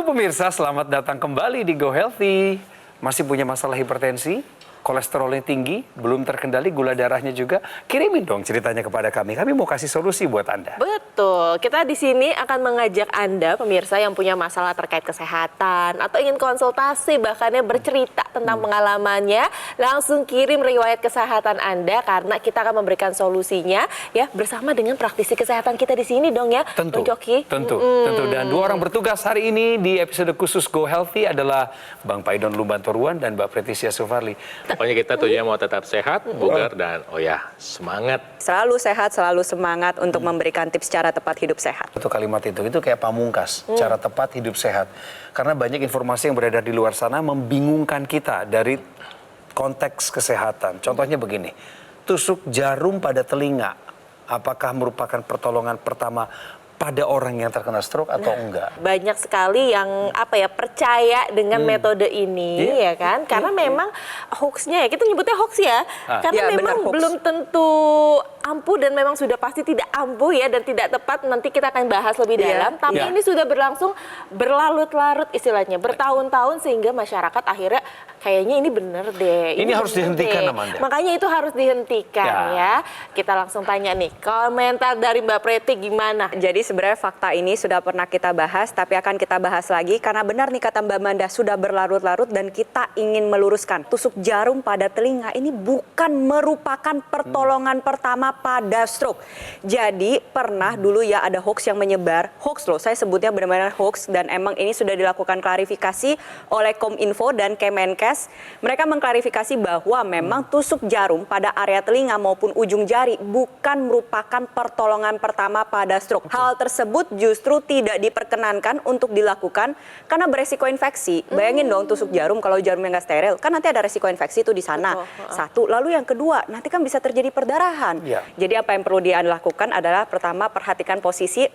Halo pemirsa, selamat datang kembali di Go Healthy. Masih punya masalah hipertensi? Kolesterolnya tinggi, belum terkendali, gula darahnya juga? Kirimin dong ceritanya kepada kami. Kami mau kasih solusi buat Anda. Betul. Kita di sini akan mengajak Anda, pemirsa yang punya masalah terkait kesehatan atau ingin konsultasi, bahkannya bercerita tentang pengalamannya, langsung kirim riwayat kesehatan Anda karena kita akan memberikan solusinya ya bersama dengan praktisi kesehatan kita di sini dong ya. Tentu. Bang Coki. Tentu. Dan dua orang bertugas hari ini di episode khusus Go Healthy adalah Bang Paidon Lumbantoruan dan Mbak Pretisia Sufarli. Pokoknya kita tujuannya mau tetap sehat, bugar, dan semangat. Selalu sehat, selalu semangat untuk memberikan tips cara tepat hidup sehat. Itu kalimat itu kayak pamungkas, cara tepat hidup sehat. Karena banyak informasi yang beredar di luar sana membingungkan kita dari konteks kesehatan. Contohnya begini, tusuk jarum pada telinga, apakah merupakan pertolongan pertama pada orang yang terkena stroke atau enggak? Banyak sekali yang percaya dengan metode ini ya kan, karena memang hoaxnya ya, kita nyebutnya hoax ya, karena ya, memang belum tentu ampuh dan memang sudah pasti tidak ampuh ya dan tidak tepat. Nanti kita akan bahas lebih dalam, tapi ini sudah berlangsung berlarut-larut istilahnya, bertahun-tahun, sehingga masyarakat akhirnya kayaknya ini bener deh. Ini harus dihentikan, Amanda. Makanya itu harus dihentikan ya. Kita langsung tanya nih, komentar dari Mbak Preti gimana? Jadi sebenarnya fakta ini sudah pernah kita bahas, tapi akan kita bahas lagi karena benar nih kata Mbak Manda, sudah berlarut-larut dan kita ingin meluruskan. Tusuk jarum pada telinga ini bukan merupakan pertolongan pertama pada stroke. Jadi pernah dulu ya ada hoax yang menyebar, hoax loh, saya sebutnya benar-benar hoax, dan emang ini sudah dilakukan klarifikasi oleh Kominfo dan Kemenkes. Mereka mengklarifikasi bahwa memang tusuk jarum pada area telinga maupun ujung jari bukan merupakan pertolongan pertama pada stroke. Hal tersebut justru tidak diperkenankan untuk dilakukan karena beresiko infeksi. Bayangin dong tusuk jarum, kalau jarumnya nggak steril, kan nanti ada resiko infeksi itu di sana. Satu, lalu yang kedua, nanti kan bisa terjadi perdarahan. Jadi apa yang perlu dilakukan adalah pertama perhatikan posisi,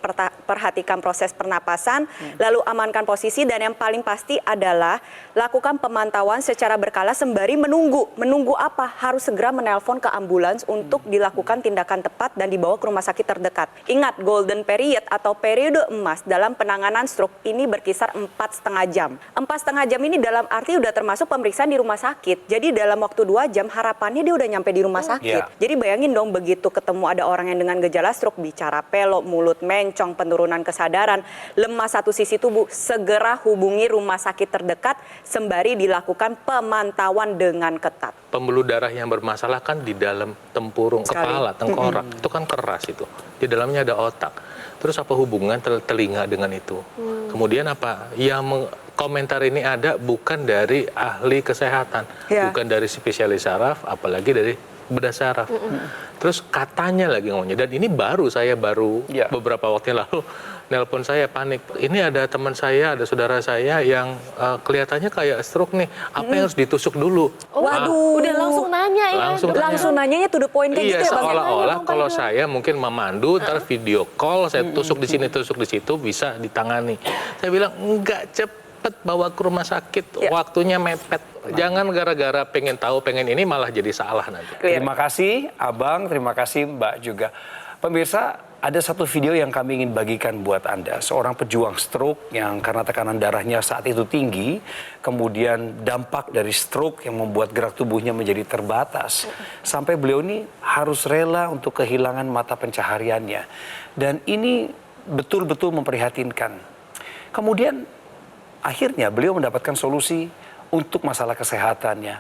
perhatikan proses pernapasan, lalu amankan posisi, dan yang paling pasti adalah lakukan pemantauan secara berkala sembari menunggu. Menunggu apa? Harus segera menelpon ke ambulans untuk dilakukan tindakan tepat dan dibawa ke rumah sakit terdekat. Ingat, golden period atau periode emas dalam penanganan stroke ini berkisar 4,5 jam. 4,5 jam ini dalam arti udah termasuk pemeriksaan di rumah sakit. Jadi dalam waktu 2 jam harapannya dia udah nyampe di rumah sakit. Jadi bayangin dong, begitu ketemu ada orang yang dengan gejala stroke, bicara pelok, mulut mencong, penurunan kesadaran, lemah satu sisi tubuh, segera hubungi rumah sakit terdekat sembari dilakukan pemantauan dengan ketat. Pembuluh darah yang bermasalah kan di dalam tempurung kepala, tengkorak, itu kan keras itu. Di dalamnya ada otak. Terus apa hubungan telinga dengan itu? Kemudian apa? Yang komentar ini ada bukan dari ahli kesehatan, bukan dari spesialis saraf, apalagi dari bedah saraf. Terus katanya lagi ngomongnya, dan ini saya baru beberapa waktu yang lalu nelpon saya panik. Ini ada teman saya, ada saudara saya yang kelihatannya kayak stroke nih. Apa yang harus ditusuk dulu? Waduh, udah langsung nanya ya. Langsung nanyanya to the point kayak gitu ya, Bang. Seolah-olah kalau saya mungkin memandu, ntar video call, saya tusuk di sini, tusuk di situ, bisa ditangani. Saya bilang, enggak, cepet bawa ke rumah sakit, waktunya mepet. Jangan gara-gara pengen tahu, pengen ini malah jadi salah nanti. Terima kasih Abang, terima kasih Mbak juga. Pemirsa, ada satu video yang kami ingin bagikan buat Anda. Seorang pejuang stroke yang karena tekanan darahnya saat itu tinggi, kemudian dampak dari stroke yang membuat gerak tubuhnya menjadi terbatas. Sampai beliau ini harus rela untuk kehilangan mata pencahariannya. Dan ini betul-betul memprihatinkan. Kemudian akhirnya beliau mendapatkan solusi untuk masalah kesehatannya.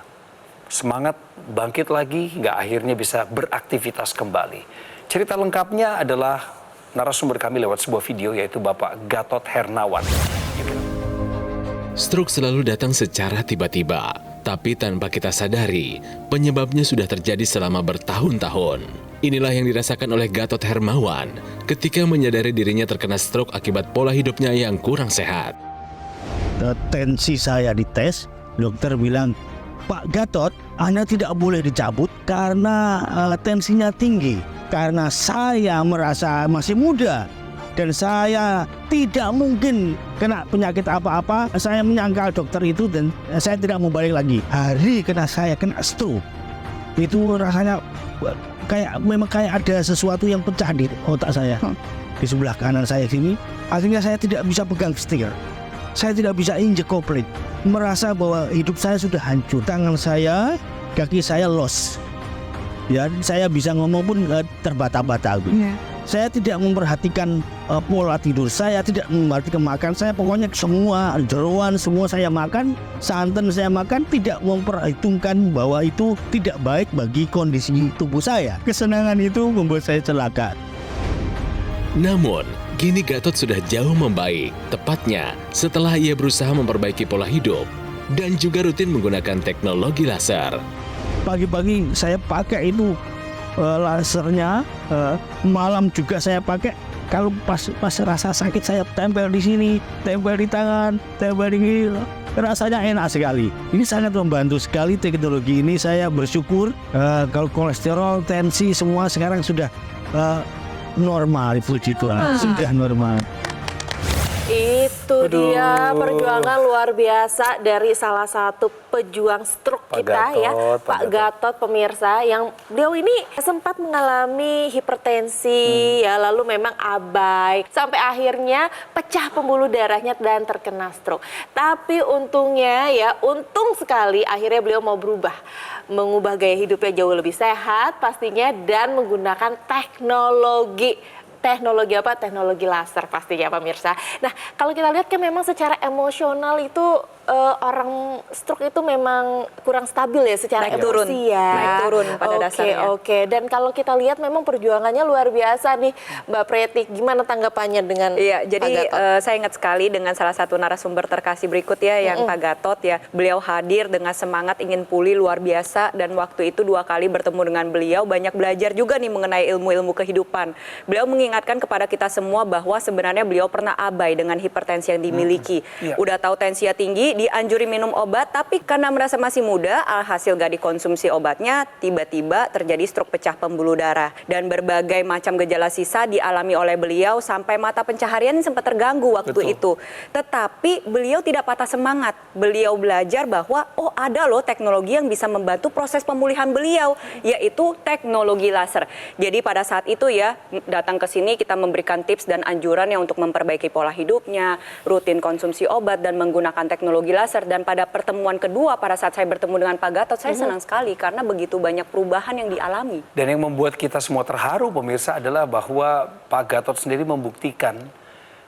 Semangat bangkit lagi hingga akhirnya bisa beraktivitas kembali. Cerita lengkapnya adalah narasumber kami lewat sebuah video, yaitu Bapak Gatot Hernawan. Stroke selalu datang secara tiba-tiba, tapi tanpa kita sadari, penyebabnya sudah terjadi selama bertahun-tahun. Inilah yang dirasakan oleh Gatot Hermawan ketika menyadari dirinya terkena stroke akibat pola hidupnya yang kurang sehat. Tensi saya dites, dokter bilang, Pak Gatot, Anda tidak boleh dicabut karena tensinya tinggi. Karena saya merasa masih muda dan saya tidak mungkin kena penyakit apa-apa. Saya menyangkal dokter itu dan saya tidak mau balik lagi. Hari saya kena stroke, itu rasanya memang kayak ada sesuatu yang pecah di otak saya. Di sebelah kanan saya sini, akhirnya saya tidak bisa pegang setir. saya tidak bisa injek kopling. Merasa bahwa hidup saya sudah hancur. Tangan saya, kaki saya los. Ya, saya bisa ngomong pun terbata-bata. Saya tidak memperhatikan pola tidur saya, tidak memperhatikan makan saya. Pokoknya semua jeroan, semua saya makan, santan saya makan, tidak memperhitungkan bahwa itu tidak baik bagi kondisi tubuh saya. Kesenangan itu membuat saya celaka. Namun, kini Gatot sudah jauh membaik. Tepatnya setelah ia berusaha memperbaiki pola hidup dan juga rutin menggunakan teknologi laser. Pagi-pagi saya pakai itu lasernya, malam juga saya pakai. Kalau pas rasa sakit saya tempel di sini, tempel di tangan, tempel di kiri. Rasanya enak sekali. Ini sangat membantu sekali teknologi ini. Saya bersyukur kalau kolesterol, tensi semua sekarang sudah normal, puji Tuhan, sudah normal. Itu dia perjuangan luar biasa dari salah satu pejuang stroke Pak kita Gatot, ya, Pak Pak Gatot pemirsa, yang beliau ini sempat mengalami hipertensi ya, lalu memang abai sampai akhirnya pecah pembuluh darahnya dan terkena stroke. Tapi untungnya ya, untung sekali akhirnya beliau mau berubah, mengubah gaya hidupnya jauh lebih sehat pastinya dan menggunakan teknologi apa? Teknologi laser pastinya pemirsa. Nah, kalau kita lihat kan memang secara emosional itu orang stroke itu memang kurang stabil ya secara Naik emosi turun. ya. Naik turun pada dasarnya. Oke. Dan kalau kita lihat memang perjuangannya luar biasa nih, Mbak Preti. Gimana tanggapannya dengan Iya, jadi Pak Gatot? saya ingat sekali dengan salah satu narasumber terkasih berikut ya, yang Pak Gatot ya. Beliau hadir dengan semangat ingin pulih luar biasa dan waktu itu 2 kali bertemu dengan beliau, banyak belajar juga nih mengenai ilmu-ilmu kehidupan. Beliau mengingatkan kepada kita semua bahwa sebenarnya beliau pernah abai dengan hipertensi yang dimiliki. Udah tahu tensinya tinggi, dianjuri minum obat, tapi karena merasa masih muda, alhasil gak dikonsumsi obatnya, tiba-tiba terjadi stroke pecah pembuluh darah. Dan berbagai macam gejala sisa dialami oleh beliau sampai mata pencaharian sempat terganggu waktu itu. Tetapi beliau tidak patah semangat. Beliau belajar bahwa ada loh teknologi yang bisa membantu proses pemulihan beliau, yaitu teknologi laser. Jadi pada saat itu ya, datang ke sini kita memberikan tips dan anjuran yang untuk memperbaiki pola hidupnya, rutin konsumsi obat dan menggunakan teknologi laser. Dan pada pertemuan kedua pada saat saya bertemu dengan Pak Gatot, saya senang sekali karena begitu banyak perubahan yang dialami. Dan yang membuat kita semua terharu pemirsa adalah bahwa Pak Gatot sendiri membuktikan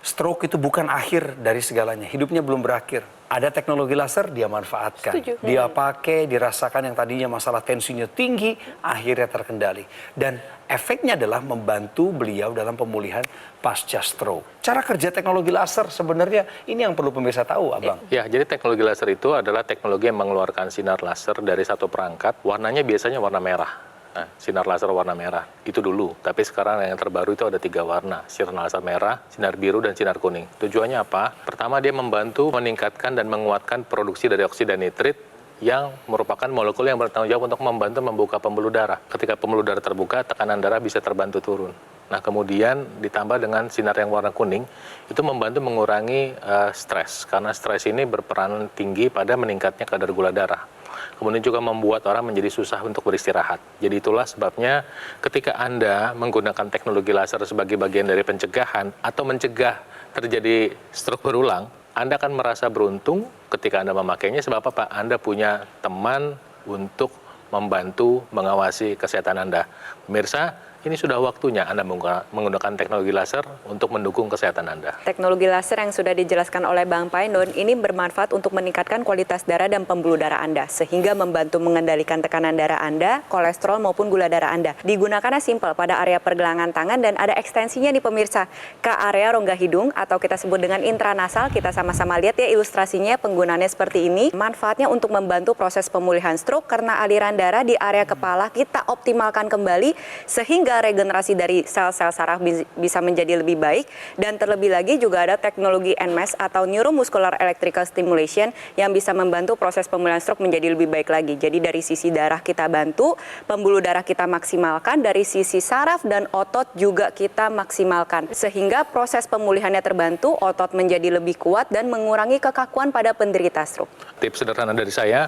stroke itu bukan akhir dari segalanya. Hidupnya belum berakhir. Ada teknologi laser, dia manfaatkan. Setuju. Dia pakai, dirasakan yang tadinya masalah tensinya tinggi, akhirnya terkendali. Dan efeknya adalah membantu beliau dalam pemulihan pasca stroke. Cara kerja teknologi laser sebenarnya ini yang perlu pemirsa tahu, Abang. Ya, jadi teknologi laser itu adalah teknologi yang mengeluarkan sinar laser dari satu perangkat. Warnanya biasanya warna merah. Nah, sinar laser warna merah itu dulu, tapi sekarang yang terbaru itu ada 3 warna, sinar laser merah, sinar biru, dan sinar kuning. Tujuannya apa? Pertama, dia membantu meningkatkan dan menguatkan produksi dari oksida nitrit yang merupakan molekul yang bertanggung jawab untuk membantu membuka pembuluh darah. Ketika pembuluh darah terbuka, tekanan darah bisa terbantu turun. Nah, kemudian ditambah dengan sinar yang warna kuning, itu membantu mengurangi stres, karena stres ini berperan tinggi pada meningkatnya kadar gula darah. Kemudian juga membuat orang menjadi susah untuk beristirahat. Jadi itulah sebabnya ketika Anda menggunakan teknologi laser sebagai bagian dari pencegahan atau mencegah terjadi stroke berulang, Anda akan merasa beruntung ketika Anda memakainya. Sebab apa? Anda punya teman untuk membantu mengawasi kesehatan Anda. Pemirsa, ini sudah waktunya Anda menggunakan teknologi laser untuk mendukung kesehatan Anda. Teknologi laser yang sudah dijelaskan oleh Bang Paindon ini bermanfaat untuk meningkatkan kualitas darah dan pembuluh darah Anda, sehingga membantu mengendalikan tekanan darah Anda, kolesterol maupun gula darah Anda. Digunakannya simpel pada area pergelangan tangan dan ada ekstensinya nih pemirsa ke area rongga hidung atau kita sebut dengan intranasal. Kita sama-sama lihat ya ilustrasinya, penggunaannya seperti ini. Manfaatnya untuk membantu proses pemulihan stroke karena aliran darah di area kepala kita optimalkan kembali sehingga regenerasi dari sel-sel saraf bisa menjadi lebih baik. Dan terlebih lagi juga ada teknologi NMES atau Neuromuscular Electrical Stimulation yang bisa membantu proses pemulihan stroke menjadi lebih baik lagi. Jadi dari sisi darah kita bantu, pembuluh darah kita maksimalkan, dari sisi saraf dan otot juga kita maksimalkan. Sehingga proses pemulihannya terbantu, otot menjadi lebih kuat dan mengurangi kekakuan pada penderita stroke. Tips sederhana dari saya,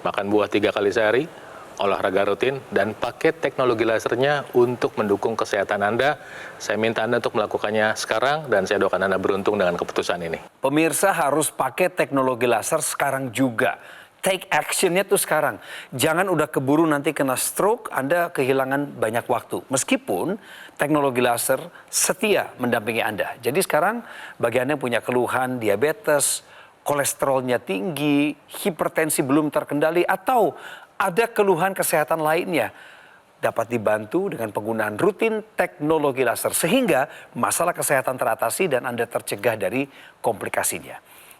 makan buah 3 kali sehari, olahraga rutin, dan pakai teknologi lasernya untuk mendukung kesehatan Anda. Saya minta Anda untuk melakukannya sekarang, dan saya doakan Anda beruntung dengan keputusan ini. Pemirsa harus pakai teknologi laser sekarang juga. Take action-nya tuh sekarang. Jangan udah keburu nanti kena stroke, Anda kehilangan banyak waktu. Meskipun teknologi laser setia mendampingi Anda. Jadi sekarang bagi Anda yang punya keluhan diabetes, kolesterolnya tinggi, hipertensi belum terkendali, atau ada keluhan kesehatan lainnya, dapat dibantu dengan penggunaan rutin teknologi laser. Sehingga masalah kesehatan teratasi dan Anda tercegah dari komplikasinya.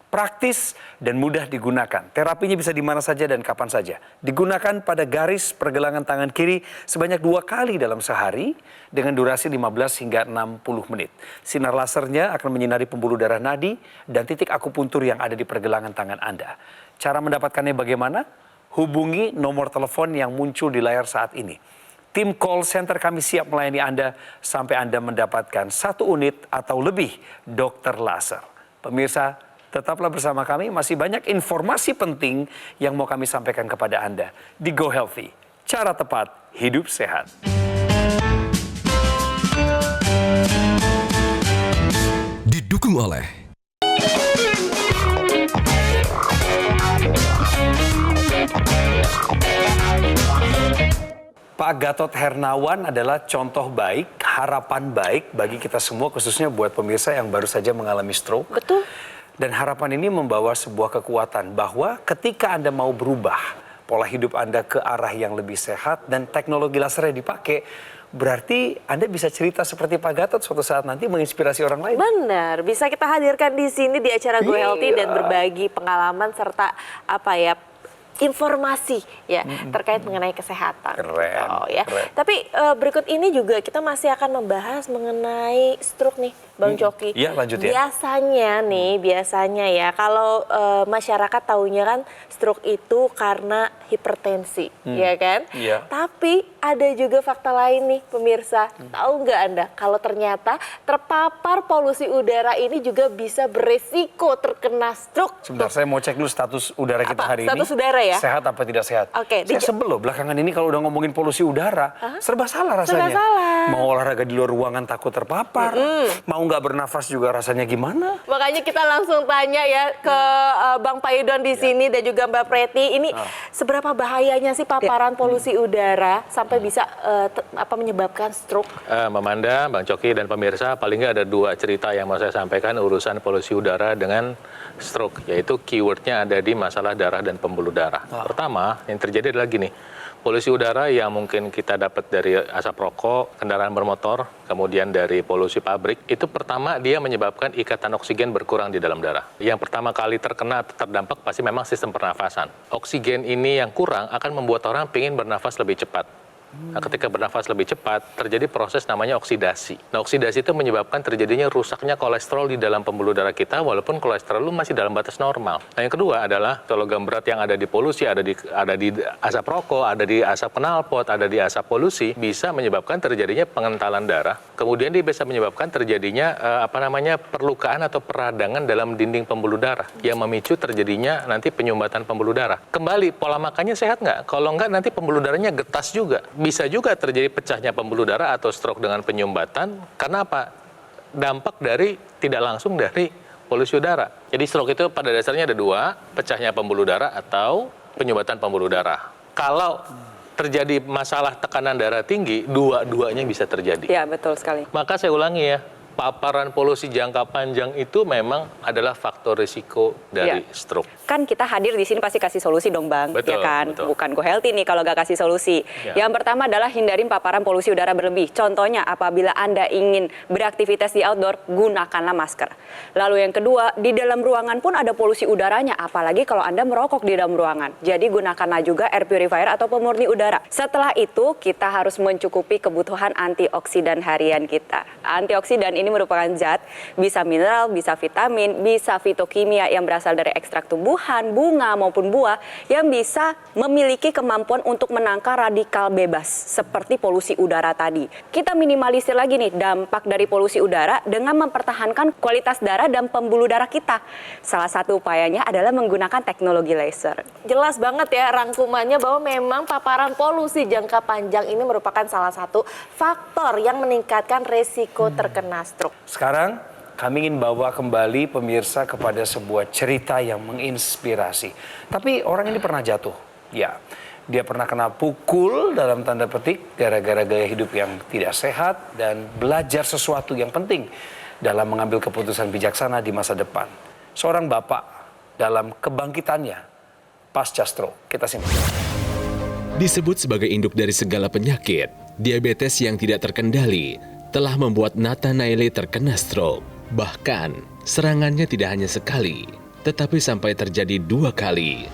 Praktis dan mudah digunakan. Terapinya bisa di mana saja dan kapan saja. Digunakan pada garis pergelangan tangan kiri sebanyak 2 kali dalam sehari dengan durasi 15 hingga 60 menit. Sinar lasernya akan menyinari pembuluh darah nadi dan titik akupuntur yang ada di pergelangan tangan Anda. Cara mendapatkannya bagaimana? Hubungi nomor telepon yang muncul di layar saat ini. Tim call center kami siap melayani Anda sampai Anda mendapatkan 1 unit atau lebih dokter laser. Pemirsa, tetaplah bersama kami, masih banyak informasi penting yang mau kami sampaikan kepada Anda di Go Healthy. Cara tepat hidup sehat. Didukung oleh Pak Gatot Hernawan adalah contoh baik, harapan baik bagi kita semua, khususnya buat pemirsa yang baru saja mengalami stroke. Betul. Dan harapan ini membawa sebuah kekuatan bahwa ketika Anda mau berubah pola hidup Anda ke arah yang lebih sehat dan teknologi lasernya dipakai, berarti Anda bisa cerita seperti Pak Gatot suatu saat nanti menginspirasi orang lain. Benar, bisa kita hadirkan di sini di acara Go Healthy dan berbagi pengalaman serta informasi ya terkait mengenai kesehatan. Keren, Oh, ya. keren. Tapi berikut ini juga kita masih akan membahas mengenai stroke nih, Bang Coki. Iya, lanjut ya. Biasanya ya kalau masyarakat taunya kan stroke itu karena hipertensi, ya kan? Iya. Tapi ada juga fakta lain nih pemirsa. Tahu nggak Anda kalau ternyata terpapar polusi udara ini juga bisa beresiko terkena stroke. Sebentar, saya mau cek dulu status udara kita Apa? hari ini. Status udara ya? Sehat apa tidak sehat? Oke, Saya sebel loh belakangan ini kalau udah ngomongin polusi udara, serba salah rasanya. Serba salah. Mau olahraga di luar ruangan takut terpapar, mau nggak bernafas juga rasanya gimana? Makanya kita langsung tanya ya ke Bang Paidon di sini dan juga Mbak Preti. Ini seberapa bahayanya sih paparan polusi udara sampai bisa menyebabkan stroke? Mbak Manda, Bang Coki, dan pemirsa, paling nggak ada 2 cerita yang mau saya sampaikan urusan polusi udara dengan stroke, yaitu keywordnya ada di masalah darah dan pembuluh darah. Pertama, yang terjadi adalah gini, polusi udara yang mungkin kita dapat dari asap rokok, kendaraan bermotor, kemudian dari polusi pabrik, itu pertama dia menyebabkan ikatan oksigen berkurang di dalam darah. Yang pertama kali terkena atau terdampak pasti memang sistem pernafasan. Oksigen ini yang kurang akan membuat orang ingin bernafas lebih cepat. Nah, ketika bernafas lebih cepat, terjadi proses namanya oksidasi. Nah, oksidasi itu menyebabkan terjadinya rusaknya kolesterol di dalam pembuluh darah kita, walaupun kolesterol lu masih dalam batas normal. Nah, yang kedua adalah logam berat yang ada di polusi, ada di asap rokok, ada di asap knalpot, ada di asap polusi, bisa menyebabkan terjadinya pengentalan darah. Kemudian dia bisa menyebabkan terjadinya perlukaan atau peradangan dalam dinding pembuluh darah yang memicu terjadinya nanti penyumbatan pembuluh darah. Kembali, pola makannya sehat nggak? Kalau nggak, nanti pembuluh darahnya getas juga. Bisa juga terjadi pecahnya pembuluh darah atau stroke dengan penyumbatan. Karena apa? Dampak dari tidak langsung dari polusi udara. Jadi stroke itu pada dasarnya ada 2, pecahnya pembuluh darah atau penyumbatan pembuluh darah. Kalau terjadi masalah tekanan darah tinggi, dua-duanya bisa terjadi. Ya, betul sekali. Maka saya ulangi ya, paparan polusi jangka panjang itu memang adalah faktor risiko dari stroke. Kan kita hadir di sini pasti kasih solusi dong Bang, Betul, ya kan? betul. Bukan Go Healthy nih kalau nggak kasih solusi. Ya. Yang pertama adalah hindarin paparan polusi udara berlebih. Contohnya apabila Anda ingin beraktivitas di outdoor, gunakanlah masker. Lalu yang kedua, di dalam ruangan pun ada polusi udaranya, apalagi kalau Anda merokok di dalam ruangan. Jadi gunakanlah juga air purifier atau pemurni udara. Setelah itu, kita harus mencukupi kebutuhan antioksidan harian kita. Antioksidan ini ini merupakan zat, bisa mineral, bisa vitamin, bisa fitokimia yang berasal dari ekstrak tumbuhan, bunga maupun buah yang bisa memiliki kemampuan untuk menangkal radikal bebas seperti polusi udara tadi. Kita minimalisir lagi nih dampak dari polusi udara dengan mempertahankan kualitas darah dan pembuluh darah kita. Salah satu upayanya adalah menggunakan teknologi laser. Jelas banget ya rangkumannya bahwa memang paparan polusi jangka panjang ini merupakan salah satu faktor yang meningkatkan resiko terkena stroke. Sekarang kami ingin bawa kembali pemirsa kepada sebuah cerita yang menginspirasi. Tapi orang ini pernah jatuh. Ya, dia pernah kena pukul dalam tanda petik gara-gara gaya hidup yang tidak sehat dan belajar sesuatu yang penting dalam mengambil keputusan bijaksana di masa depan. Seorang bapak dalam kebangkitannya pasca stroke. Kita simak. Disebut sebagai induk dari segala penyakit, diabetes yang tidak terkendali telah membuat Nathanael terkena stroke. Bahkan, serangannya tidak hanya sekali, tetapi sampai terjadi 2 kali.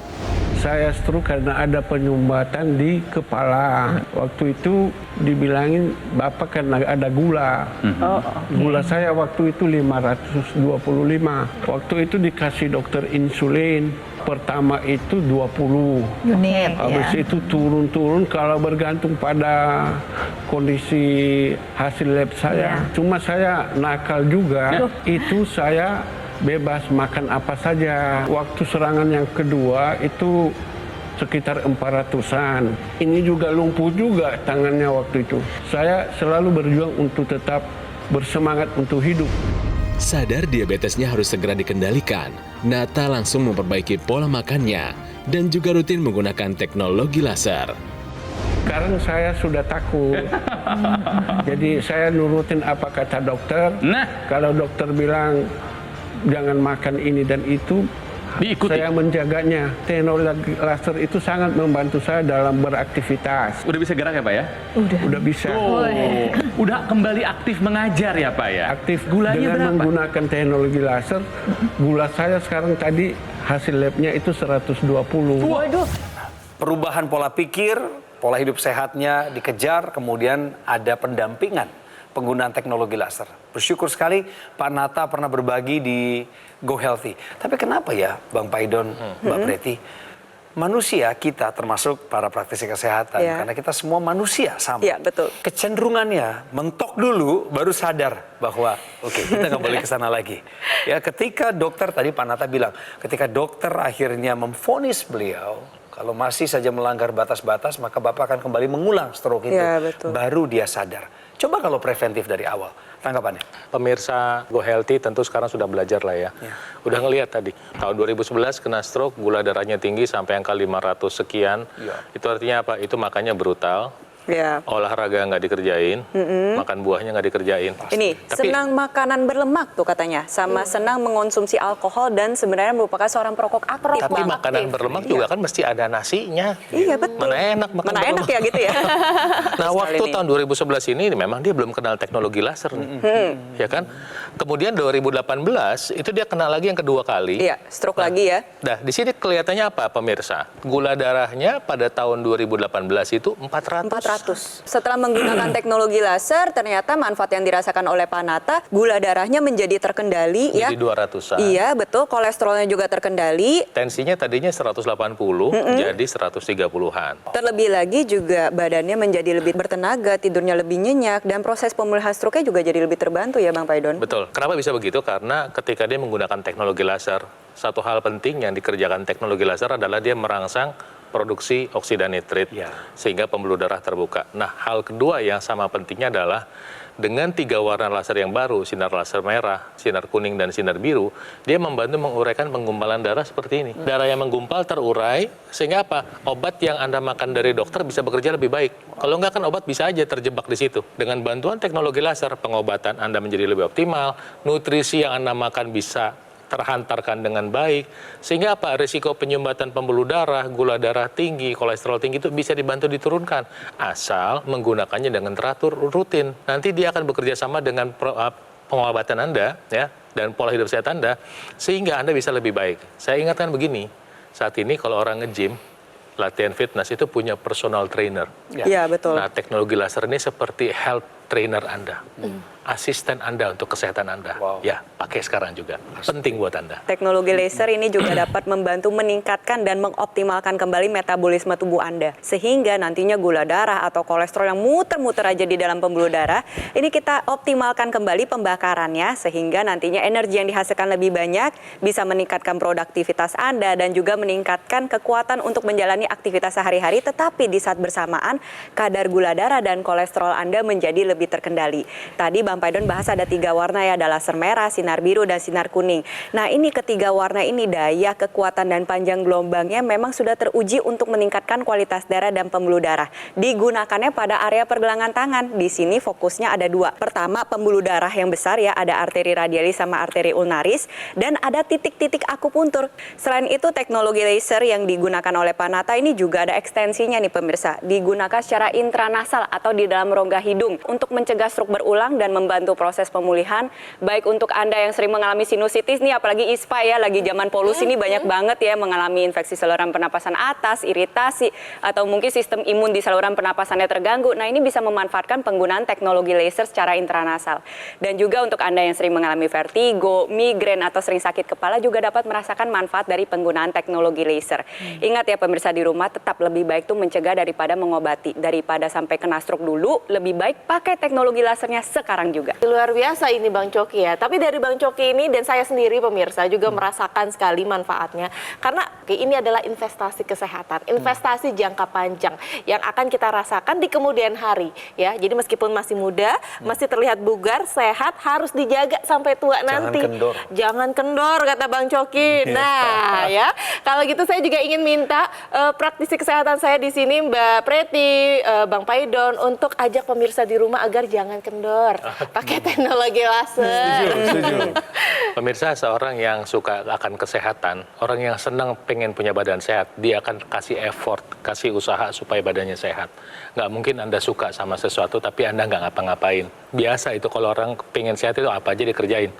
Saya stroke karena ada penyumbatan di kepala. Waktu itu dibilangin Bapak karena ada gula. Gula saya waktu itu 525. Waktu itu dikasih dokter insulin. Pertama itu 20 unit. Habis itu turun-turun kalau bergantung pada kondisi hasil lab saya. Cuma saya nakal juga. Itu saya bebas makan apa saja. Waktu serangan yang kedua itu sekitar 400-an. Ini juga lumpuh juga tangannya waktu itu. Saya selalu berjuang untuk tetap bersemangat untuk hidup. Sadar diabetesnya harus segera dikendalikan, Nata langsung memperbaiki pola makannya dan juga rutin menggunakan teknologi laser. Sekarang saya sudah takut. Jadi saya nurutin apa kata dokter. Kalau dokter bilang jangan makan ini dan itu, diikuti. Saya menjaganya. Teknologi laser itu sangat membantu saya dalam beraktivitas. Udah bisa gerak ya Pak ya? Udah bisa. Udah kembali aktif mengajar ya Pak ya? Aktif. Gulanya dengan berapa? menggunakan teknologi laser. Gula saya sekarang tadi hasil labnya itu 120. Waduh. Perubahan pola pikir, pola hidup sehatnya dikejar, kemudian ada pendampingan penggunaan teknologi laser. Bersyukur sekali Pak Nata pernah berbagi di Go Healthy. Tapi kenapa ya Bang Paidon, Mbak Preti, manusia kita termasuk para praktisi kesehatan, karena kita semua manusia sama. Iya, betul. Kecenderungannya mentok dulu baru sadar bahwa oke, kita nggak boleh ke sana lagi. Ya, ketika dokter tadi Pak Nata bilang, ketika dokter akhirnya memvonis beliau kalau masih saja melanggar batas-batas maka Bapak akan kembali mengulang stroke itu. Ya, betul. Baru dia sadar. Coba kalau preventif dari awal, tanggapannya? Pemirsa Go Healthy tentu sekarang sudah belajar lah ya. Udah ngelihat tadi, tahun 2011 kena stroke, gula darahnya tinggi sampai angka 500 sekian. Itu artinya apa? Itu makannya brutal. Olahraga nggak dikerjain, makan buahnya nggak dikerjain. Ini Tapi, senang makanan berlemak tuh katanya, sama senang mengonsumsi alkohol dan sebenarnya merupakan seorang perokok aktif. tapi Bang. makanan berlemak juga kan mesti ada nasinya. Iya betul. Mana enak makan Mana berlemak. enak ya gitu ya. Nah, Sekali waktu nih. tahun 2011 ini memang dia belum kenal teknologi laser nih. Ya kan? Kemudian 2018 itu dia kenal lagi yang kedua kali. Iya, stroke lagi ya. Nah, di sini kelihatannya apa pemirsa? Gula darahnya pada tahun 2018 itu 400. Setelah menggunakan teknologi laser, ternyata manfaat yang dirasakan oleh Pak Nata, gula darahnya menjadi terkendali ya. Jadi 200-an. Iya, betul. Kolesterolnya juga terkendali. Tensinya tadinya 180 jadi 130-an. Terlebih lagi juga badannya menjadi lebih bertenaga, tidurnya lebih nyenyak, dan proses pemulihan stroke-nya juga jadi lebih terbantu ya Bang Paidon. Betul. Kenapa bisa begitu? Karena ketika dia menggunakan teknologi laser, satu hal penting yang dikerjakan teknologi laser adalah dia merangsang produksi oksida nitrit sehingga pembuluh darah terbuka. Nah, hal kedua yang sama pentingnya adalah dengan 3 warna laser yang baru, sinar laser merah, sinar kuning, dan sinar biru, dia membantu menguraikan penggumpalan darah seperti ini. Darah yang menggumpal terurai, sehingga apa? Obat yang Anda makan dari dokter bisa bekerja lebih baik. Kalau nggak kan obat bisa aja terjebak di situ. Dengan bantuan teknologi laser, pengobatan Anda menjadi lebih optimal, nutrisi yang Anda makan bisa terhantarkan dengan baik, sehingga apa? Risiko penyumbatan pembuluh darah, gula darah tinggi, kolesterol tinggi itu bisa dibantu diturunkan asal menggunakannya dengan teratur rutin. Nanti dia akan bekerja sama dengan pengobatan Anda ya dan pola hidup sehat Anda sehingga Anda bisa lebih baik. Saya ingatkan begini, saat ini kalau orang nge-gym, latihan fitness itu punya personal trainer. Iya, betul. Nah, teknologi laser ini seperti health trainer Anda, asisten Anda untuk kesehatan Anda. Ya, pakai sekarang juga. Penting buat Anda. Teknologi laser ini juga dapat membantu meningkatkan dan mengoptimalkan kembali metabolisme tubuh Anda. Sehingga nantinya gula darah atau kolesterol yang muter-muter aja di dalam pembuluh darah, ini kita optimalkan kembali pembakarannya sehingga nantinya energi yang dihasilkan lebih banyak, bisa meningkatkan produktivitas Anda dan juga meningkatkan kekuatan untuk menjalani aktivitas sehari-hari, tetapi di saat bersamaan kadar gula darah dan kolesterol Anda menjadi lebih terkendali. Tadi Bang Paidon bahas ada 3 warna ya, ada laser merah, sinar biru, dan sinar kuning. Nah ini ketiga warna ini daya, kekuatan, dan panjang gelombangnya memang sudah teruji untuk meningkatkan kualitas darah dan pembuluh darah. Digunakannya pada area pergelangan tangan. Di sini fokusnya ada 2. Pertama, pembuluh darah yang besar ya, ada arteri radialis sama arteri ulnaris, dan ada titik-titik akupuntur. Selain itu teknologi laser yang digunakan oleh Panata ini juga ada ekstensinya nih pemirsa. Digunakan secara intranasal atau di dalam rongga hidung untuk mencegah stroke berulang dan membantu proses pemulihan. Baik untuk Anda yang sering mengalami sinusitis nih, apalagi ISPA ya, lagi zaman polusi ini banyak banget ya mengalami infeksi saluran pernapasan atas, iritasi, atau mungkin sistem imun di saluran pernapasannya terganggu. Nah ini bisa memanfaatkan penggunaan teknologi laser secara intranasal. Dan juga untuk Anda yang sering mengalami vertigo, migrain, atau sering sakit kepala juga dapat merasakan manfaat dari penggunaan teknologi laser. Ingat ya pemirsa di rumah, tetap lebih baik tuh mencegah daripada mengobati. Daripada sampai kena stroke dulu, lebih baik pakai teknologi lasernya sekarang juga. Luar biasa ini Bang Coki ya. Tapi dari Bang Coki ini dan saya sendiri pemirsa juga merasakan sekali manfaatnya. Karena ini adalah investasi kesehatan, investasi jangka panjang yang akan kita rasakan di kemudian hari ya. Jadi meskipun masih muda, masih terlihat bugar, sehat, harus dijaga sampai tua nanti. Jangan kendor kata Bang Coki. Nah ya, kalau gitu saya juga ingin minta praktisi kesehatan saya di sini Mbak Preti, Bang Paidon untuk ajak pemirsa di rumah agar jangan kendor. Pakai teknologi laser. Pemirsa, seorang yang suka akan kesehatan, orang yang senang pengen punya badan sehat, dia akan kasih effort, kasih usaha supaya badannya sehat. Nggak mungkin Anda suka sama sesuatu tapi Anda nggak ngapa-ngapain. Biasa itu kalau orang pengen sehat itu apa aja dikerjain.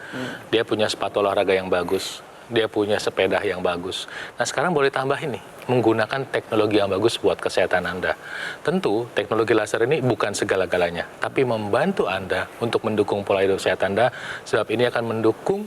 Dia punya sepatu olahraga yang bagus, dia punya sepeda yang bagus. Nah sekarang boleh tambahin nih, menggunakan teknologi yang bagus buat kesehatan Anda. Tentu teknologi laser ini bukan segala-galanya, tapi membantu Anda untuk mendukung pola hidup sehat Anda, sebab ini akan mendukung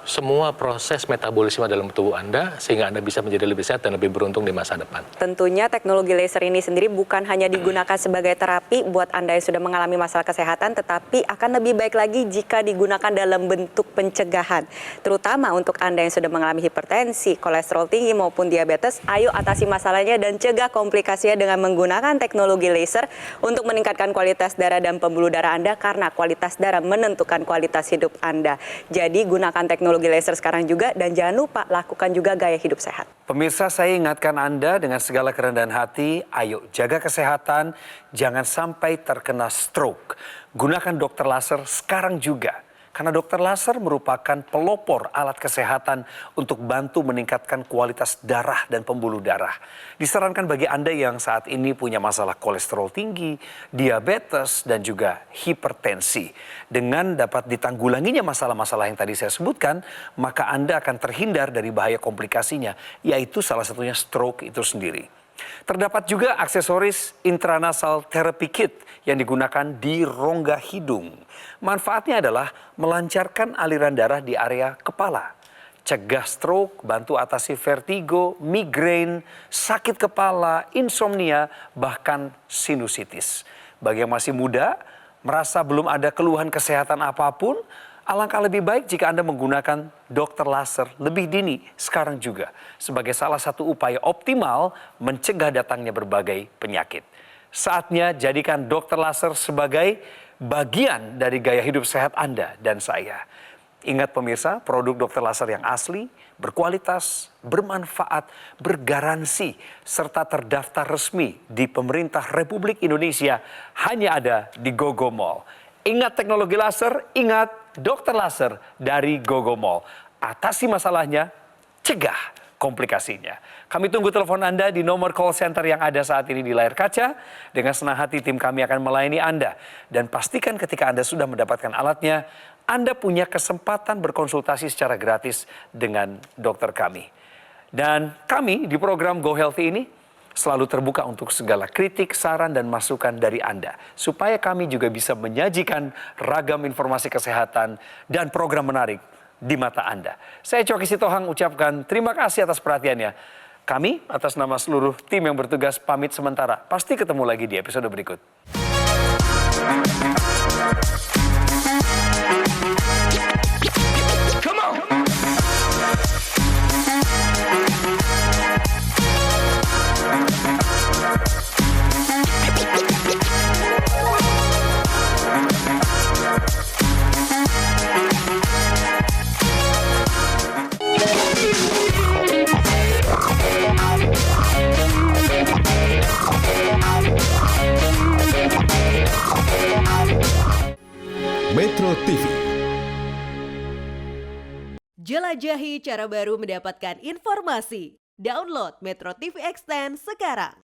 semua proses metabolisme dalam tubuh Anda sehingga Anda bisa menjadi lebih sehat dan lebih beruntung di masa depan. Tentunya teknologi laser ini sendiri bukan hanya digunakan sebagai terapi buat Anda yang sudah mengalami masalah kesehatan, tetapi akan lebih baik lagi jika digunakan dalam bentuk pencegahan. Terutama untuk Anda yang sudah mengalami hipertensi, kolesterol tinggi maupun diabetes, ayo atasi masalahnya dan cegah komplikasinya dengan menggunakan teknologi laser untuk meningkatkan kualitas darah dan pembuluh darah Anda, karena kualitas darah menentukan kualitas hidup Anda. Jadi gunakan teknologi laser sekarang juga dan jangan lupa lakukan juga gaya hidup sehat. Pemirsa, saya ingatkan Anda dengan segala kerendahan hati, ayo jaga kesehatan, jangan sampai terkena stroke. Gunakan dokter laser sekarang juga. Karena dokter laser merupakan pelopor alat kesehatan untuk bantu meningkatkan kualitas darah dan pembuluh darah. Disarankan bagi Anda yang saat ini punya masalah kolesterol tinggi, diabetes, dan juga hipertensi. Dengan dapat ditanggulanginya masalah-masalah yang tadi saya sebutkan, maka Anda akan terhindar dari bahaya komplikasinya, yaitu salah satunya stroke itu sendiri. Terdapat juga aksesoris intranasal therapy kit yang digunakan di rongga hidung. Manfaatnya adalah melancarkan aliran darah di area kepala, cegah stroke, bantu atasi vertigo, migrain, sakit kepala, insomnia, bahkan sinusitis. Bagi yang masih muda, merasa belum ada keluhan kesehatan apapun, alangkah lebih baik jika Anda menggunakan dokter laser lebih dini sekarang juga sebagai salah satu upaya optimal mencegah datangnya berbagai penyakit. Saatnya jadikan dokter laser sebagai bagian dari gaya hidup sehat Anda dan saya. Ingat pemirsa, produk dokter laser yang asli, berkualitas, bermanfaat, bergaransi, serta terdaftar resmi di Pemerintah Republik Indonesia hanya ada di Gogo Mall. Ingat teknologi laser, ingat dokter laser dari Gogo Mall. Atasi masalahnya, cegah komplikasinya. Kami tunggu telepon Anda di nomor call center yang ada saat ini di layar kaca. Dengan senang hati tim kami akan melayani Anda. Dan pastikan ketika Anda sudah mendapatkan alatnya, Anda punya kesempatan berkonsultasi secara gratis dengan dokter kami. Dan kami di program Go Healthy ini selalu terbuka untuk segala kritik, saran, dan masukan dari Anda. Supaya kami juga bisa menyajikan ragam informasi kesehatan dan program menarik di mata Anda. Saya Coki Sitohang ucapkan terima kasih atas perhatiannya. Kami atas nama seluruh tim yang bertugas pamit sementara. Pasti ketemu lagi di episode berikut. Metro TV. Jelajahi cara baru mendapatkan informasi. Download Metro TV Extend sekarang.